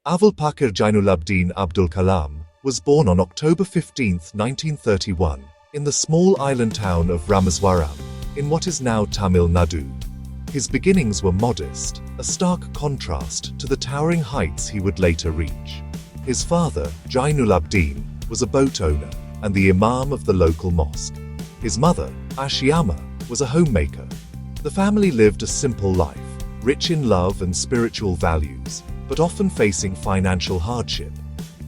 Avul Pakir Jainulabdin Abdul Kalam was born on October 15, 1931, in the small island town of Rameswaram, in what is now Tamil Nadu. His beginnings were modest, a stark contrast to the towering heights he would later reach. His father, Jainulabdin, was a boat owner and the imam of the local mosque. His mother, Ashiama, was a homemaker. The family lived a simple life, rich in love and spiritual values, but often facing financial hardship.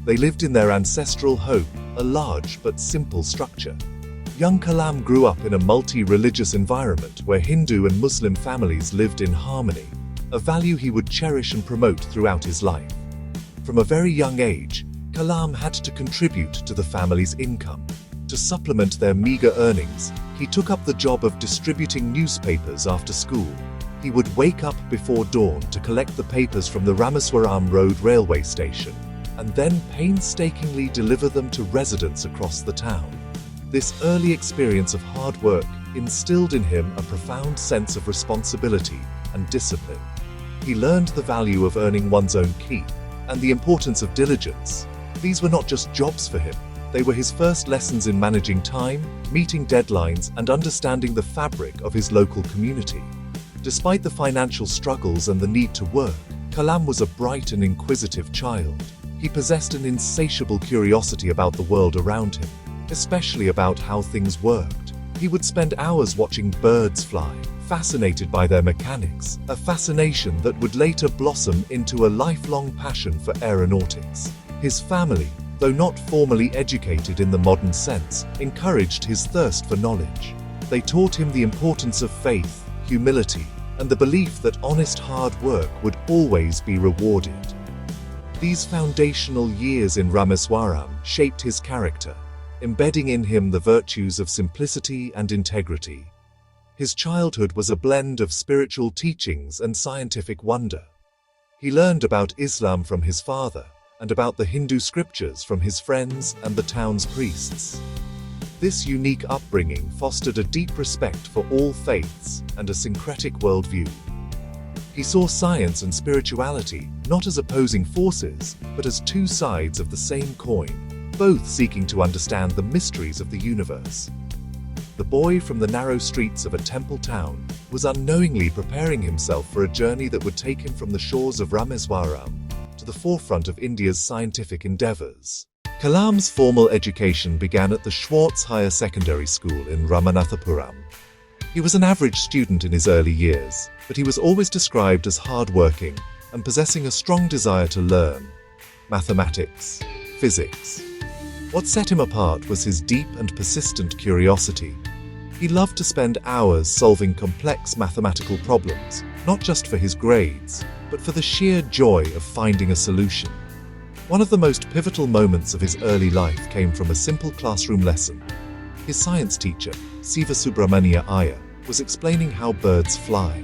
They lived in their ancestral home, a large but simple structure. Young Kalam grew up in a multi-religious environment where Hindu and Muslim families lived in harmony, a value he would cherish and promote throughout his life. From a very young age, Kalam had to contribute to the family's income. To supplement their meager earnings, he took up the job of distributing newspapers after school. He would wake up before dawn to collect the papers from the Rameswaram Road railway station, and then painstakingly deliver them to residents across the town. This early experience of hard work instilled in him a profound sense of responsibility and discipline. He learned the value of earning one's own keep and the importance of diligence. These were not just jobs for him, they were his first lessons in managing time, meeting deadlines, and understanding the fabric of his local community. Despite the financial struggles and the need to work, Kalam was a bright and inquisitive child. He possessed an insatiable curiosity about the world around him, especially about how things worked. He would spend hours watching birds fly, fascinated by their mechanics, a fascination that would later blossom into a lifelong passion for aeronautics. His family, though not formally educated in the modern sense, encouraged his thirst for knowledge. They taught him the importance of faith, humility, and the belief that honest hard work would always be rewarded. These foundational years in Rameswaram shaped his character, embedding in him the virtues of simplicity and integrity. His childhood was a blend of spiritual teachings and scientific wonder. He learned about Islam from his father, and about the Hindu scriptures from his friends and the town's priests. This unique upbringing fostered a deep respect for all faiths and a syncretic worldview. He saw science and spirituality not as opposing forces, but as two sides of the same coin, both seeking to understand the mysteries of the universe. The boy from the narrow streets of a temple town was unknowingly preparing himself for a journey that would take him from the shores of Rameswaram to the forefront of India's scientific endeavors. Kalam's formal education began at the Schwartz Higher Secondary School in Ramanathapuram. He was an average student in his early years, but he was always described as hardworking and possessing a strong desire to learn mathematics, physics. What set him apart was his deep and persistent curiosity. He loved to spend hours solving complex mathematical problems, not just for his grades, but for the sheer joy of finding a solution. One of the most pivotal moments of his early life came from a simple classroom lesson. His science teacher, Siva Subramania Iyer, was explaining how birds fly.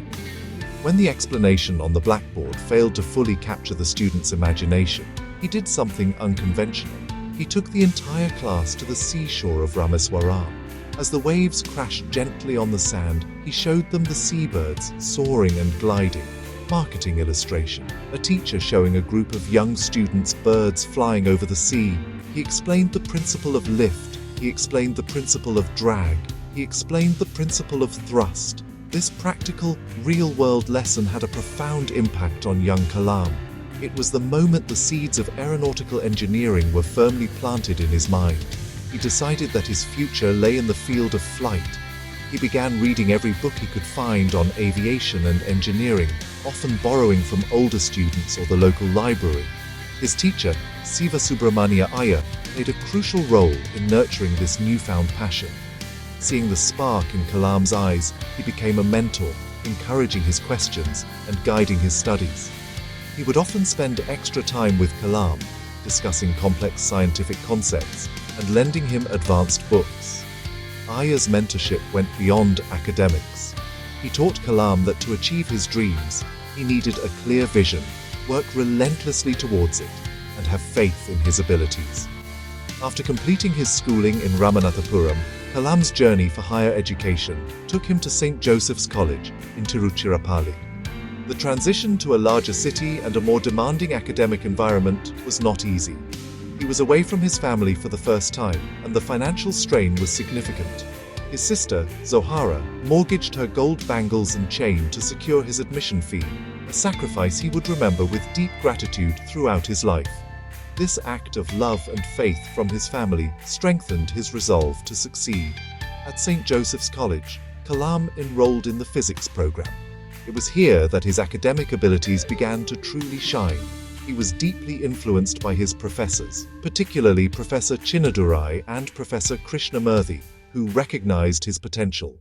When the explanation on the blackboard failed to fully capture the student's imagination, he did something unconventional. He took the entire class to the seashore of Rameswaram. As the waves crashed gently on the sand, he showed them the seabirds soaring and gliding. Marketing illustration. A teacher showing a group of young students birds flying over the sea. He explained the principle of lift. He explained the principle of drag. He explained the principle of thrust. This practical, real-world lesson had a profound impact on young Kalam. It was the moment the seeds of aeronautical engineering were firmly planted in his mind. He decided that his future lay in the field of flight. He began reading every book he could find on aviation and engineering, often borrowing from older students or the local library. His teacher, Siva Subramania Iyer, played a crucial role in nurturing this newfound passion. Seeing the spark in Kalam's eyes, he became a mentor, encouraging his questions and guiding his studies. He would often spend extra time with Kalam, discussing complex scientific concepts and lending him advanced books. Iyer's mentorship went beyond academics. He taught Kalam that to achieve his dreams, he needed a clear vision, work relentlessly towards it, and have faith in his abilities. After completing his schooling in Ramanathapuram, Kalam's journey for higher education took him to St. Joseph's College in Tiruchirappalli. The transition to a larger city and a more demanding academic environment was not easy. He was away from his family for the first time, and the financial strain was significant. His sister, Zohara, mortgaged her gold bangles and chain to secure his admission fee, a sacrifice he would remember with deep gratitude throughout his life. This act of love and faith from his family strengthened his resolve to succeed. At St. Joseph's College, Kalam enrolled in the physics program. It was here that his academic abilities began to truly shine. He was deeply influenced by his professors, particularly Professor Chinadurai and Professor Krishnamurthy, who recognized his potential.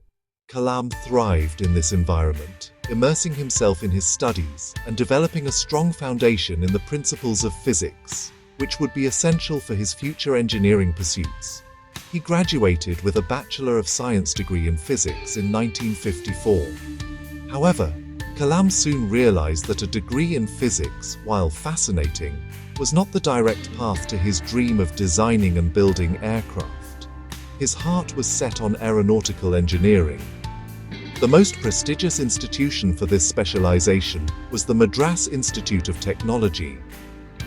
Kalam thrived in this environment, immersing himself in his studies and developing a strong foundation in the principles of physics, which would be essential for his future engineering pursuits. He graduated with a Bachelor of Science degree in physics in 1954. However, Kalam soon realized that a degree in physics, while fascinating, was not the direct path to his dream of designing and building aircraft. His heart was set on aeronautical engineering. The most prestigious institution for this specialization was the Madras Institute of Technology.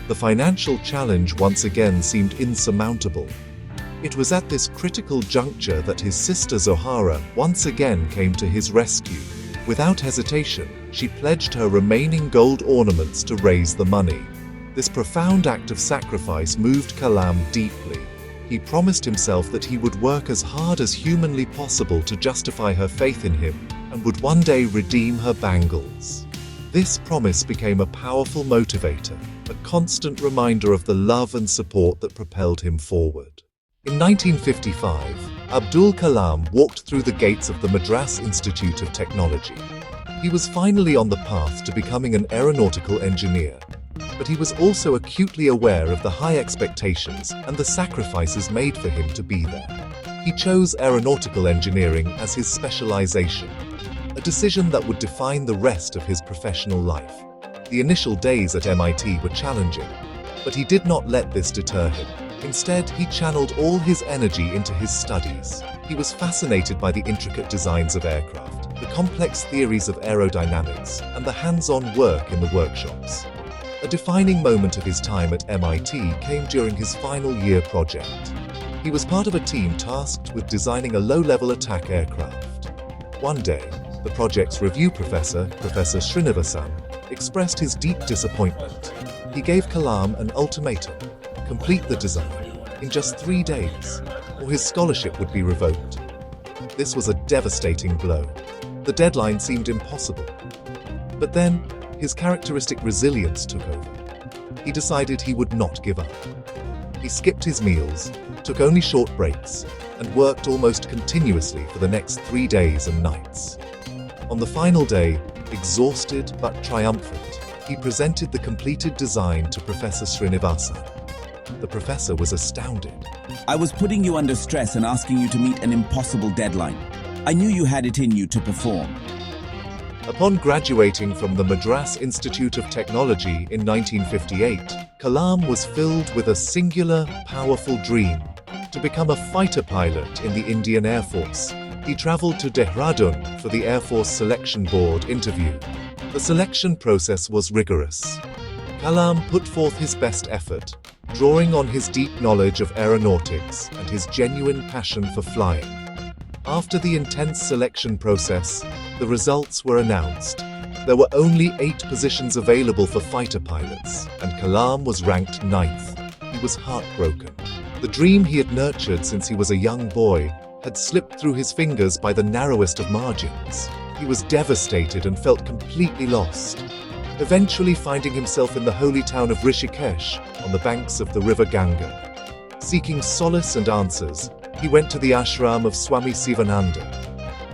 The financial challenge once again seemed insurmountable. It was at this critical juncture that his sister Zohara once again came to his rescue. Without hesitation, she pledged her remaining gold ornaments to raise the money. This profound act of sacrifice moved Kalam deeply. He promised himself that he would work as hard as humanly possible to justify her faith in him and would one day redeem her bangles. This promise became a powerful motivator, a constant reminder of the love and support that propelled him forward. In 1955, Abdul Kalam walked through the gates of the Madras Institute of Technology. He was finally on the path to becoming an aeronautical engineer. But he was also acutely aware of the high expectations and the sacrifices made for him to be there. He chose aeronautical engineering as his specialization, a decision that would define the rest of his professional life. The initial days at MIT were challenging, but he did not let this deter him. Instead, he channeled all his energy into his studies. He was fascinated by the intricate designs of aircraft, the complex theories of aerodynamics, and the hands-on work in the workshops. A defining moment of his time at MIT came during his final year project. He was part of a team tasked with designing a low-level attack aircraft. One day, the project's review professor, Professor Srinivasan, expressed his deep disappointment. He gave Kalam an ultimatum: complete the design in just 3 days, or his scholarship would be revoked. This was a devastating blow. The deadline seemed impossible. But then, his characteristic resilience took over. He decided he would not give up. He skipped his meals, took only short breaks, and worked almost continuously for the next 3 days and nights. On the final day, exhausted but triumphant, he presented the completed design to Professor Srinivasan. The professor was astounded. I was putting you under stress and asking you to meet an impossible deadline. I knew you had it in you to perform. Upon graduating from the Madras Institute of Technology in 1958, Kalam was filled with a singular, powerful dream: to become a fighter pilot in the Indian Air Force. He traveled to Dehradun for the Air Force Selection Board interview. The selection process was rigorous. Kalam put forth his best effort, drawing on his deep knowledge of aeronautics and his genuine passion for flying. After the intense selection process, the results were announced. There were only 8 positions available for fighter pilots, and Kalam was ranked 9th. He was heartbroken. The dream he had nurtured since he was a young boy had slipped through his fingers by the narrowest of margins. He was devastated and felt completely lost, eventually finding himself in the holy town of Rishikesh on the banks of the river Ganga. Seeking solace and answers, he went to the ashram of Swami Sivananda.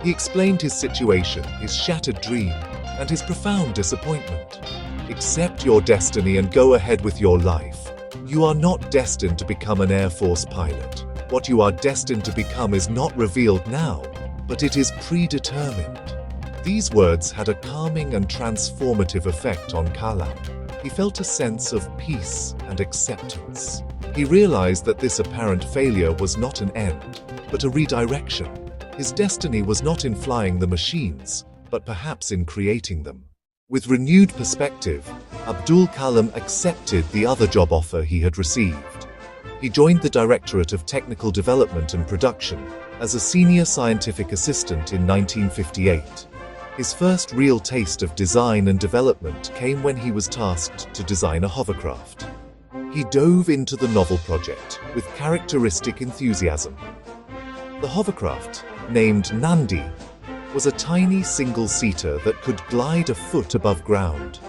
He explained his situation, his shattered dream, and his profound disappointment. Accept your destiny and go ahead with your life. You are not destined to become an Air Force pilot. What you are destined to become is not revealed now, but it is predetermined. These words had a calming and transformative effect on Kalam. He felt a sense of peace and acceptance. He realized that this apparent failure was not an end, but a redirection. His destiny was not in flying the machines, but perhaps in creating them. With renewed perspective, Abdul Kalam accepted the other job offer he had received. He joined the Directorate of Technical Development and Production as a senior scientific assistant in 1958. His first real taste of design and development came when he was tasked to design a hovercraft. He dove into the novel project with characteristic enthusiasm. The hovercraft, named Nandi, was a tiny single-seater that could glide a foot above ground.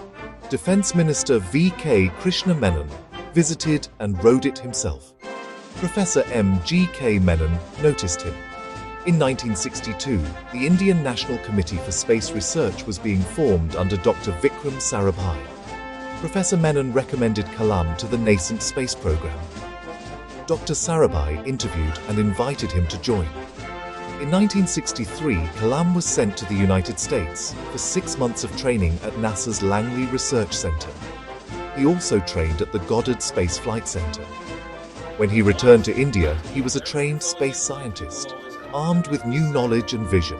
Defense Minister V.K. Krishna Menon visited and rode it himself. Professor M.G.K. Menon noticed him. In 1962, the Indian National Committee for Space Research was being formed under Dr. Vikram Sarabhai. Professor Menon recommended Kalam to the nascent space program. Dr. Sarabhai interviewed and invited him to join. In 1963, Kalam was sent to the United States for 6 months of training at NASA's Langley Research Center. He also trained at the Goddard Space Flight Center. When he returned to India, he was a trained space scientist, armed with new knowledge and vision.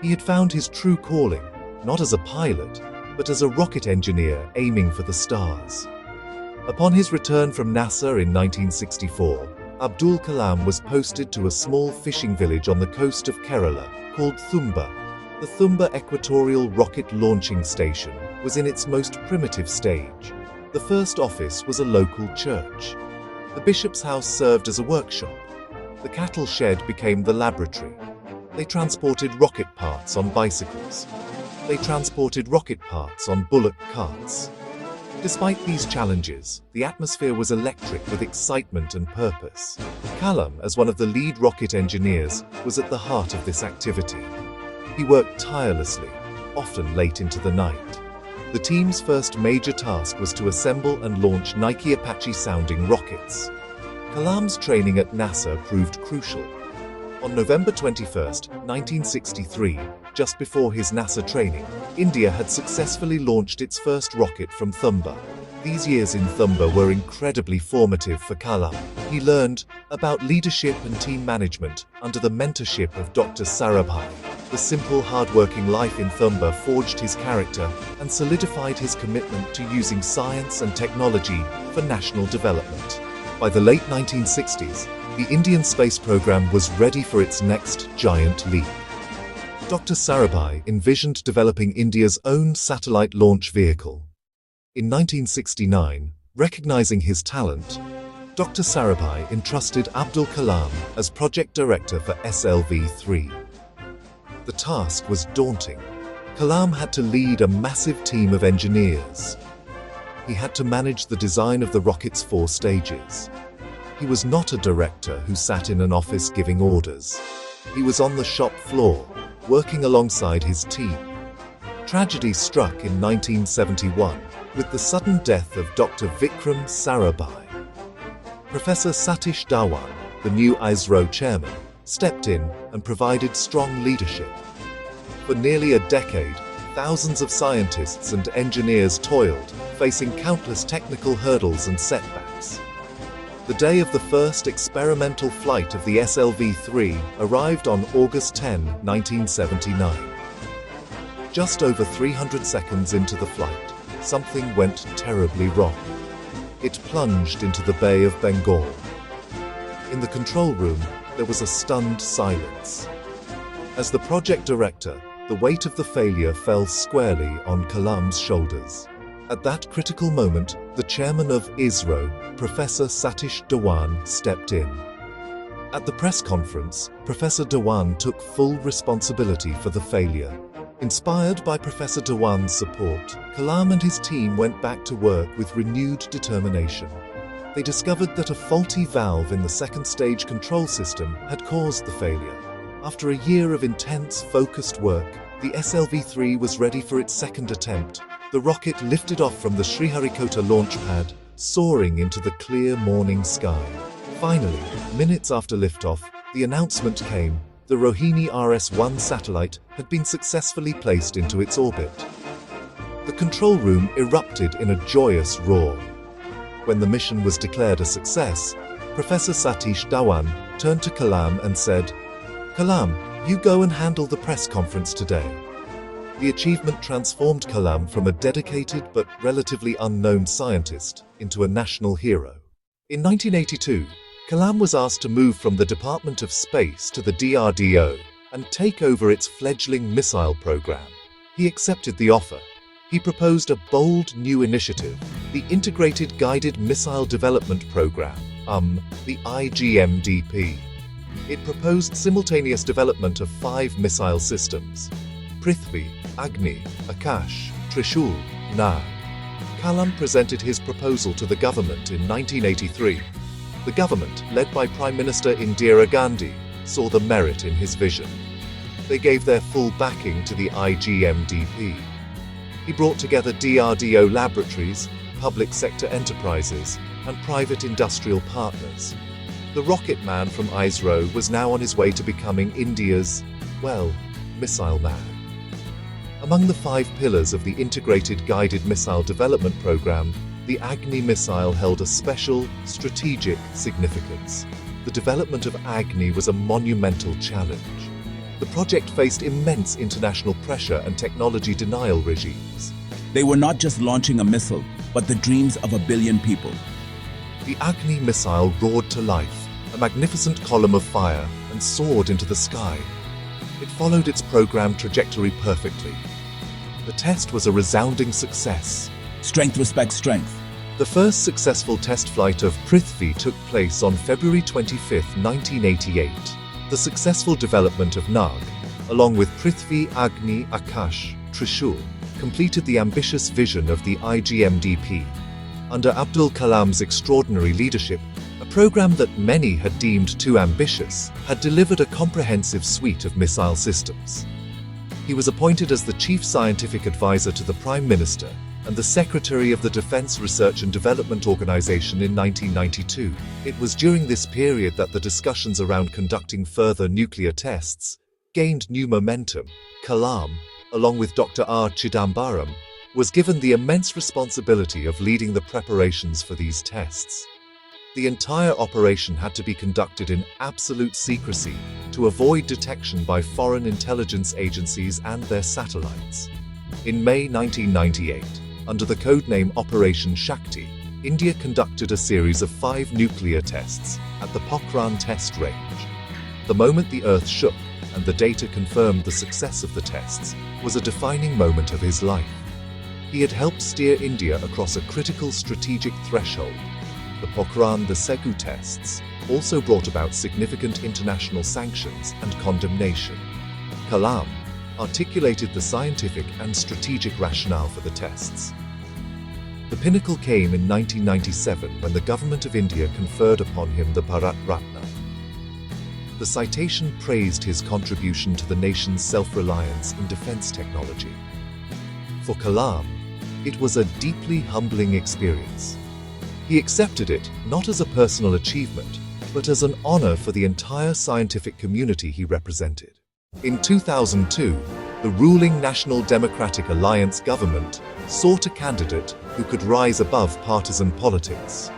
He had found his true calling, not as a pilot, but as a rocket engineer aiming for the stars. Upon his return from NASA in 1964, Abdul Kalam was posted to a small fishing village on the coast of Kerala called Thumba. The Thumba Equatorial Rocket Launching Station was in its most primitive stage. The first office was a local church. The bishop's house served as a workshop. The cattle shed became the laboratory. They transported rocket parts on bicycles. They transported rocket parts on bullock carts. Despite these challenges, the atmosphere was electric with excitement and purpose. Kalam, as one of the lead rocket engineers, was at the heart of this activity. He worked tirelessly, often late into the night. The team's first major task was to assemble and launch Nike Apache-sounding rockets. Kalam's training at NASA proved crucial. On November 21, 1963, just before his NASA training, India had successfully launched its first rocket from Thumba. These years in Thumba were incredibly formative for Kalam. He learned about leadership and team management under the mentorship of Dr. Sarabhai. The simple, hard-working life in Thumba forged his character and solidified his commitment to using science and technology for national development. By the late 1960s, the Indian space program was ready for its next giant leap. Dr. Sarabhai envisioned developing India's own satellite launch vehicle. In 1969, recognizing his talent, Dr. Sarabhai entrusted Abdul Kalam as project director for SLV-3. The task was daunting. Kalam had to lead a massive team of engineers. He had to manage the design of the rocket's 4 stages. He was not a director who sat in an office giving orders. He was on the shop floor, working alongside his team. Tragedy struck in 1971 with the sudden death of Dr. Vikram Sarabhai. Professor Satish Dhawan, the new ISRO chairman, stepped in and provided strong leadership. For nearly a decade, thousands of scientists and engineers toiled, facing countless technical hurdles and setbacks. The day of the first experimental flight of the SLV-3 arrived on August 10, 1979. Just over 300 seconds into the flight, something went terribly wrong. It plunged into the Bay of Bengal. In the control room, there was a stunned silence. As the project director, the weight of the failure fell squarely on Kalam's shoulders. At that critical moment, the chairman of ISRO, Professor Satish Dhawan, stepped in. At the press conference, Professor Dhawan took full responsibility for the failure. Inspired by Professor Dhawan's support, Kalam and his team went back to work with renewed determination. They discovered that a faulty valve in the second stage control system had caused the failure. After a year of intense, focused work, the SLV-3 was ready for its second attempt. The rocket lifted off from the Sriharikota launch pad, soaring into the clear morning sky. Finally, minutes after liftoff, the announcement came: the Rohini RS-1 satellite had been successfully placed into its orbit. The control room erupted in a joyous roar. When the mission was declared a success, Professor Satish Dhawan turned to Kalam and said, "Kalam, you go and handle the press conference today." The achievement transformed Kalam from a dedicated but relatively unknown scientist into a national hero. In 1982, Kalam was asked to move from the Department of Space to the DRDO and take over its fledgling missile program. He accepted the offer. He proposed a bold new initiative, the Integrated Guided Missile Development Program, the IGMDP. It proposed simultaneous development of 5 missile systems: Prithvi, Agni, Akash, Trishul, Nag. Kalam presented his proposal to the government in 1983. The government, led by Prime Minister Indira Gandhi, saw the merit in his vision. They gave their full backing to the IGMDP. He brought together DRDO laboratories, public sector enterprises, and private industrial partners. The rocket man from ISRO was now on his way to becoming India's, missile man. Among the 5 pillars of the Integrated Guided Missile Development Program, the Agni missile held a special, strategic significance. The development of Agni was a monumental challenge. The project faced immense international pressure and technology denial regimes. They were not just launching a missile, but the dreams of 1 billion people. The Agni missile roared to life, a magnificent column of fire, and soared into the sky. It followed its program trajectory perfectly. The test was a resounding success. Strength respects strength. The first successful test flight of Prithvi took place on February 25, 1988. The successful development of Nag, along with Prithvi, Agni, Akash, Trishul, completed the ambitious vision of the IGMDP. Under Abdul Kalam's extraordinary leadership, a program that many had deemed too ambitious had delivered a comprehensive suite of missile systems. He was appointed as the Chief Scientific Advisor to the Prime Minister and the Secretary of the Defense Research and Development Organization in 1992. It was during this period that the discussions around conducting further nuclear tests gained new momentum. Kalam, along with Dr. R. Chidambaram, was given the immense responsibility of leading the preparations for these tests. The entire operation had to be conducted in absolute secrecy to avoid detection by foreign intelligence agencies and their satellites. In May 1998, under the codename Operation Shakti, India conducted a series of 5 nuclear tests at the Pokhran test range. The moment the Earth shook and the data confirmed the success of the tests was a defining moment of his life. He had helped steer India across a critical strategic threshold. The Pokhran the Segu tests also brought about significant international sanctions and condemnation. Kalam articulated the scientific and strategic rationale for the tests. The pinnacle came in 1997 when the government of India conferred upon him the Bharat Ratna. The citation praised his contribution to the nation's self-reliance in defense technology. For Kalam, it was a deeply humbling experience. He accepted it not as a personal achievement, but as an honor for the entire scientific community he represented. In 2002, the ruling National Democratic Alliance government sought a candidate who could rise above partisan politics.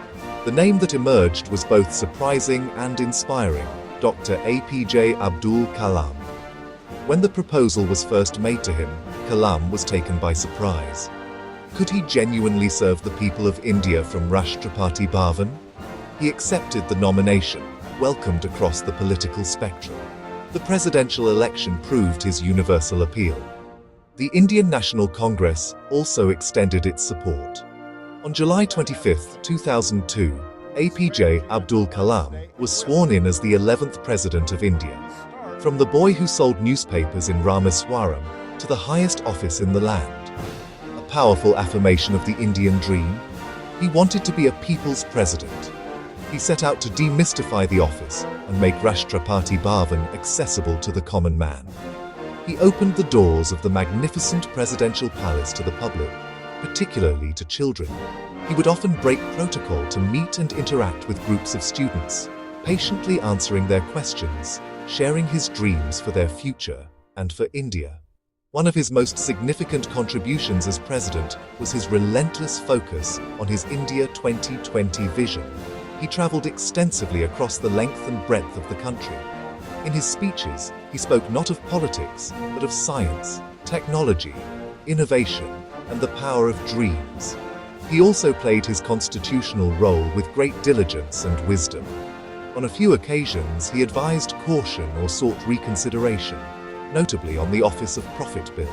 The name that emerged was both surprising and inspiring: Dr. APJ Abdul Kalam. When the proposal was first made to him, Kalam was taken by surprise. Could he genuinely serve the people of India from Rashtrapati Bhavan? He accepted the nomination, welcomed across the political spectrum. The presidential election proved his universal appeal. The Indian National Congress also extended its support. On July 25, 2002, APJ Abdul Kalam was sworn in as the 11th President of India. From the boy who sold newspapers in Ramaswaram to the highest office in the land. A powerful affirmation of the Indian dream. He wanted to be a people's president. He set out to demystify the office and make Rashtrapati Bhavan accessible to the common man. He opened the doors of the magnificent presidential palace to the public, particularly to children. He would often break protocol to meet and interact with groups of students, patiently answering their questions, sharing his dreams for their future and for India. One of his most significant contributions as president was his relentless focus on his India 2020 vision. He traveled extensively across the length and breadth of the country. In his speeches, he spoke not of politics, but of science, technology, innovation, and the power of dreams. He also played his constitutional role with great diligence and wisdom. On a few occasions, he advised caution or sought reconsideration, notably on the Office of Profit Bill.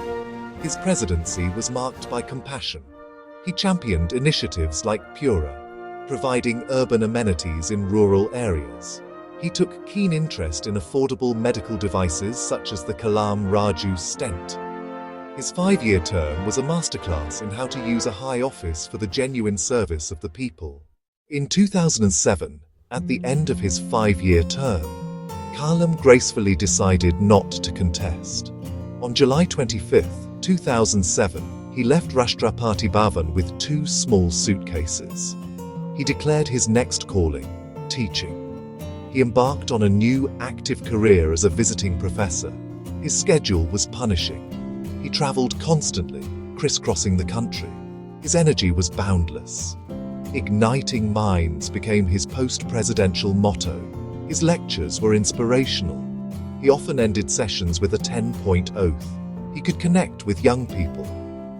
His presidency was marked by compassion. He championed initiatives like Pura, providing urban amenities in rural areas. He took keen interest in affordable medical devices such as the Kalam Raju stent. His 5-year term was a masterclass in how to use a high office for the genuine service of the people. In 2007, at the end of his 5-year term, Kalam gracefully decided not to contest. On July 25, 2007, he left Rashtrapati Bhavan with 2 small suitcases. He declared his next calling, teaching. He embarked on a new, active career as a visiting professor. His schedule was punishing. He traveled constantly, crisscrossing the country. His energy was boundless. Igniting minds became his post-presidential motto. His lectures were inspirational. He often ended sessions with a 10-point oath. He could connect with young people.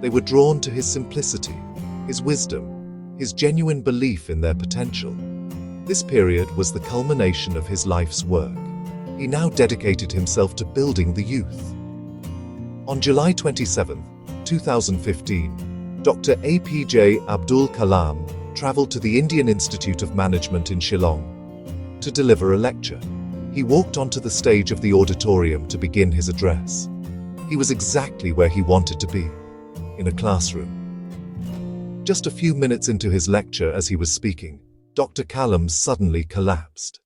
They were drawn to his simplicity, his wisdom, his genuine belief in their potential. This period was the culmination of his life's work. He now dedicated himself to building the youth. On July 27, 2015, Dr. APJ Abdul Kalam traveled to the Indian Institute of Management in Shillong to deliver a lecture. He walked onto the stage of the auditorium to begin his address. He was exactly where he wanted to be, in a classroom. Just a few minutes into his lecture as he was speaking, Dr. Kalam suddenly collapsed.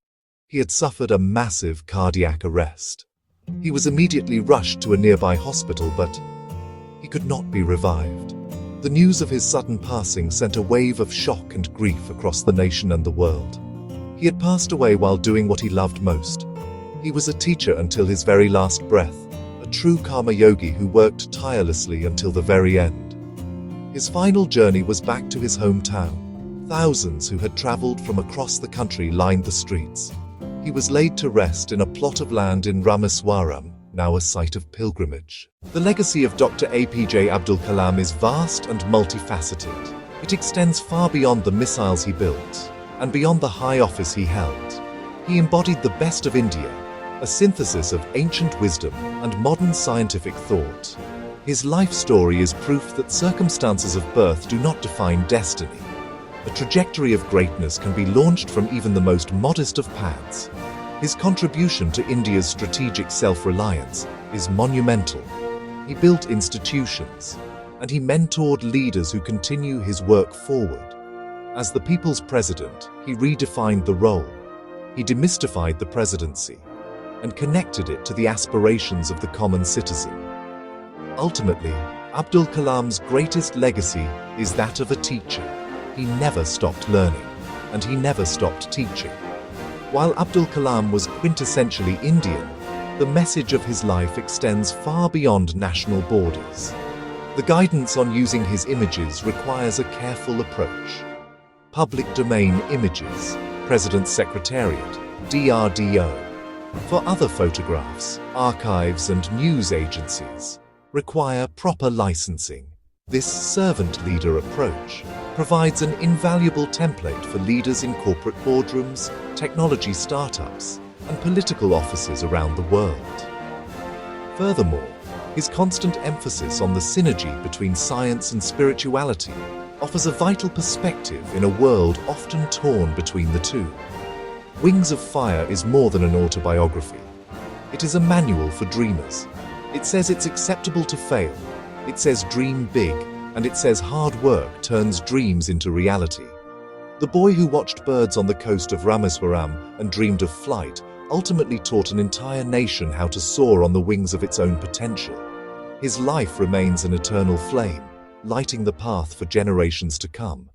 He had suffered a massive cardiac arrest. He was immediately rushed to a nearby hospital, but he could not be revived. The news of his sudden passing sent a wave of shock and grief across the nation and the world. He had passed away while doing what he loved most. He was a teacher until his very last breath, a true karma yogi who worked tirelessly until the very end. His final journey was back to his hometown. Thousands who had traveled from across the country lined the streets. He was laid to rest in a plot of land in Ramaswaram, now a site of pilgrimage. The legacy of Dr. APJ Abdul Kalam is vast and multifaceted. It extends far beyond the missiles he built, and beyond the high office he held. He embodied the best of India, a synthesis of ancient wisdom and modern scientific thought. His life story is proof that circumstances of birth do not define destiny. A trajectory of greatness can be launched from even the most modest of paths. His contribution to India's strategic self-reliance is monumental. He built institutions, and he mentored leaders who continue his work forward. As the people's president, he redefined the role. He demystified the presidency and connected it to the aspirations of the common citizen. Ultimately, Abdul Kalam's greatest legacy is that of a teacher. He never stopped learning, and he never stopped teaching. While Abdul Kalam was quintessentially Indian, the message of his life extends far beyond national borders. The guidance on using his images requires a careful approach. Public domain images, President's Secretariat, DRDO. For other photographs, archives and news agencies require proper licensing. This servant leader approach provides an invaluable template for leaders in corporate boardrooms, technology startups, and political offices around the world. Furthermore, his constant emphasis on the synergy between science and spirituality offers a vital perspective in a world often torn between the two. Wings of Fire is more than an autobiography. It is a manual for dreamers. It says it's acceptable to fail. It says dream big, and it says hard work turns dreams into reality. The boy who watched birds on the coast of Ramaswaram and dreamed of flight ultimately taught an entire nation how to soar on the wings of its own potential. His life remains an eternal flame, lighting the path for generations to come.